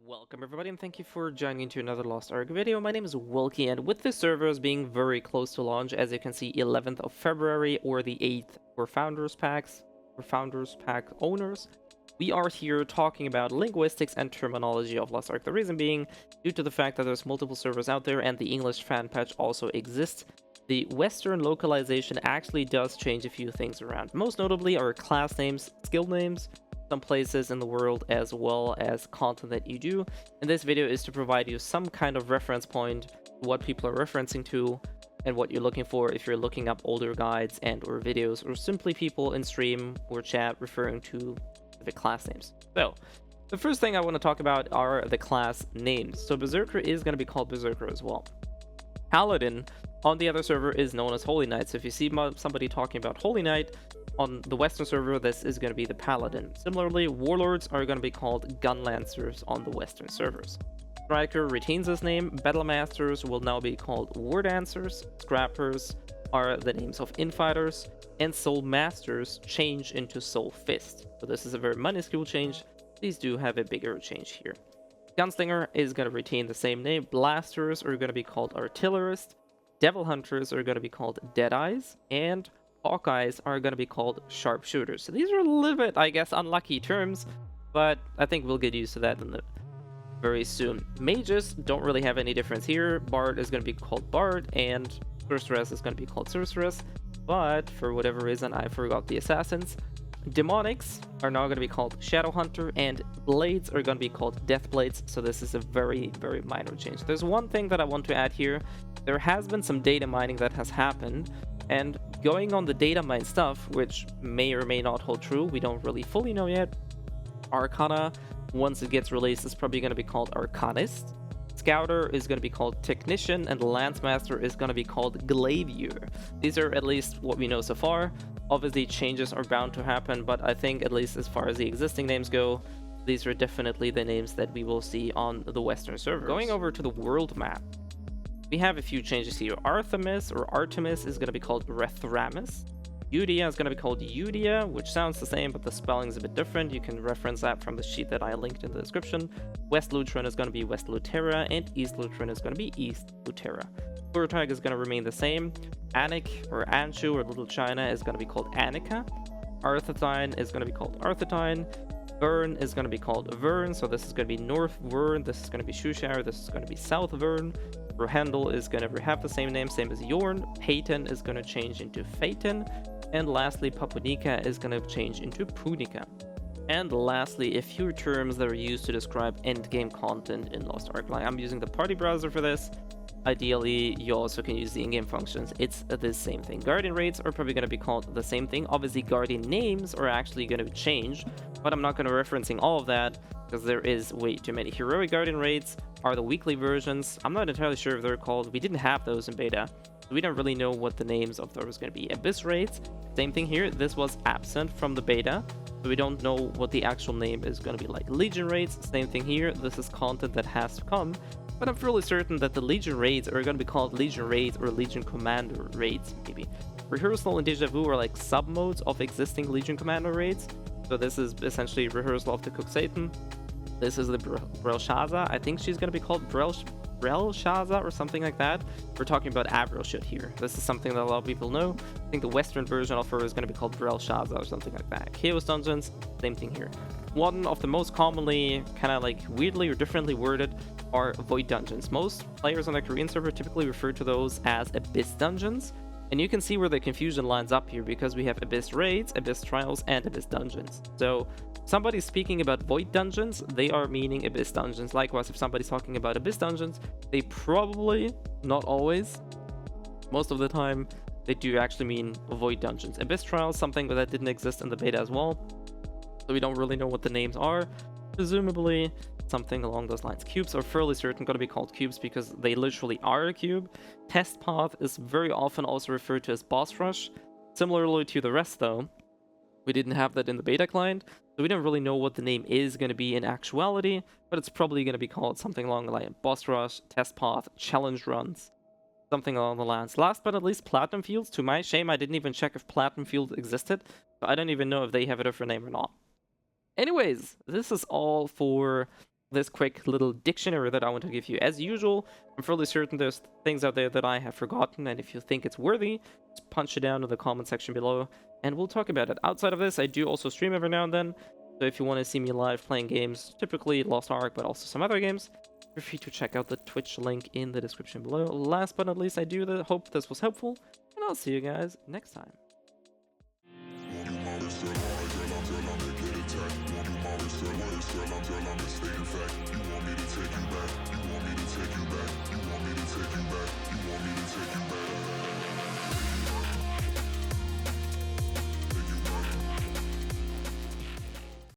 Welcome everybody and thank you for joining into another Lost Ark video. My name is Wilkie, and with the servers being very close to launch, as you can see 11th of February or the 8th for Founders Packs, for Founders Pack owners, we are here talking about linguistics and terminology of Lost Ark. The reason being, due to the fact that there's multiple servers out there and the English fan patch also exists, the Western localization actually does change a few things around. Most notably are class names, skill names, some places in the world, as well as content that you do. And this video is to provide you some kind of reference point, what people are referencing to, and what you're looking for if you're looking up older guides and or videos, or simply people in stream or chat referring to the class names. So the first thing I want to talk about are the class names. So Berserker is going to be called Berserker as well. Paladin on the other server is known as Holy Knight. So if you see somebody talking about Holy Knight on the Western server, this is going to be the Paladin. Similarly, Warlords are going to be called Gun Lancers on the Western servers. Striker retains his name. Battle Masters will now be called War Dancers. Scrappers are the names of Infighters. And Soul Masters change into Soul Fist. So this is a very minuscule change. These do have a bigger change here. Gunslinger is going to retain the same name. Blasters are going to be called Artillerist. Devil Hunters are going to be called Deadeyes. And Hawkeyes are going to be called Sharpshooters. So these are a little bit, I guess, unlucky terms, but I think we'll get used to that very soon. Mages don't really have any difference here. Bard is going to be called Bard, and Sorceress is going to be called Sorceress, but for whatever reason, I forgot the Assassins. Demonics are now going to be called Shadowhunter, and Blades are going to be called Deathblades, so this is a very, very minor change. There's one thing that I want to add here. There has been some data mining that has happened, and going on the data mine stuff, which may or may not hold true, we don't really fully know yet. Arcana, once it gets released, is probably going to be called Arcanist. Scouter is going to be called Technician, and Lancemaster is going to be called Glaivier. These are at least what we know so far. Obviously, changes are bound to happen, but I think at least as far as the existing names go, these are definitely the names that we will see on the Western servers. Going over to the world map, we have a few changes here. Artemis is going to be called Rethramis. Eudia is going to be called Eudia, which sounds the same, but the spelling is a bit different. You can reference that from the sheet that I linked in the description. West Lutran is going to be West Lutera, and East Lutran is going to be East Lutera. Furtag is going to remain the same. Anik, or Anshu, or Little China is going to be called Annika. Arthetine is going to be called Arthetine. Vern is going to be called Vern, so this is going to be North Vern, this is going to be Shushire, this is going to be South Vern. Rohandel is going to have the same name, same as Yorn. Peyton is going to change into Phaeton. And lastly, Papunica is going to change into Punica. And lastly, a few terms that are used to describe endgame content in Lost Ark. Like, I'm using the party browser for this. Ideally, you also can use the in-game functions. It's the same thing. Guardian raids are probably going to be called the same thing. Obviously, Guardian names are actually going to change, but I'm not going to referencing all of that because there is way too many. Heroic Guardian raids are the weekly versions. I'm not entirely sure if they're called. We didn't have those in beta, so we don't really know what the names of those are going to be. Abyss raids, same thing here. This was absent from the beta, so we don't know what the actual name is going to be like. Legion raids, same thing here. This is content that has to come, but I'm fairly certain that the Legion raids are going to be called Legion raids or Legion Commander raids, maybe. Rehearsal and Deja Vu are like sub-modes of existing Legion Commander raids. So this is essentially Rehearsal of the Cook Satan. This is the Brelshaza. I think she's going to be called Brelshaza or something like that. We're talking about Avril shit here. This is something that a lot of people know. I think the Western version of her is going to be called Brelshaza or something like that. Chaos Dungeons, same thing here. One of the most commonly, kind of like weirdly or differently worded, are Void Dungeons. Most players on the Korean server typically refer to those as Abyss Dungeons. And you can see where the confusion lines up here because we have Abyss Raids, Abyss Trials, and Abyss Dungeons. So somebody's speaking about Void Dungeons, they are meaning Abyss Dungeons. Likewise, if somebody's talking about Abyss Dungeons, they probably, not always, most of the time, they do actually mean Void Dungeons. Abyss Trials, something that didn't exist in the beta as well, so we don't really know what the names are. Presumably something along those lines. Cubes are fairly certain going to be called cubes because they literally are a cube. Test path is very often also referred to as boss rush. Similarly to the rest though, we didn't have that in the beta client, so we don't really know what the name is going to be in actuality, but it's probably going to be called something along the line boss rush, test path, challenge runs, something along the lines. Last but not least, Platinum Fields. To my shame, I didn't even check if Platinum Fields existed, so I don't even know if they have a different name or not. Anyways, this is all for this quick little dictionary that I want to give you. As usual, I'm fairly certain there's things out there that I have forgotten, and if you think it's worthy, just punch it down in the comment section below, and we'll talk about it. Outside of this, I do also stream every now and then, so if you want to see me live playing games, typically Lost Ark, but also some other games, feel free to check out the Twitch link in the description below. Last but not least, I do hope this was helpful, and I'll see you guys next time. Stay in fact.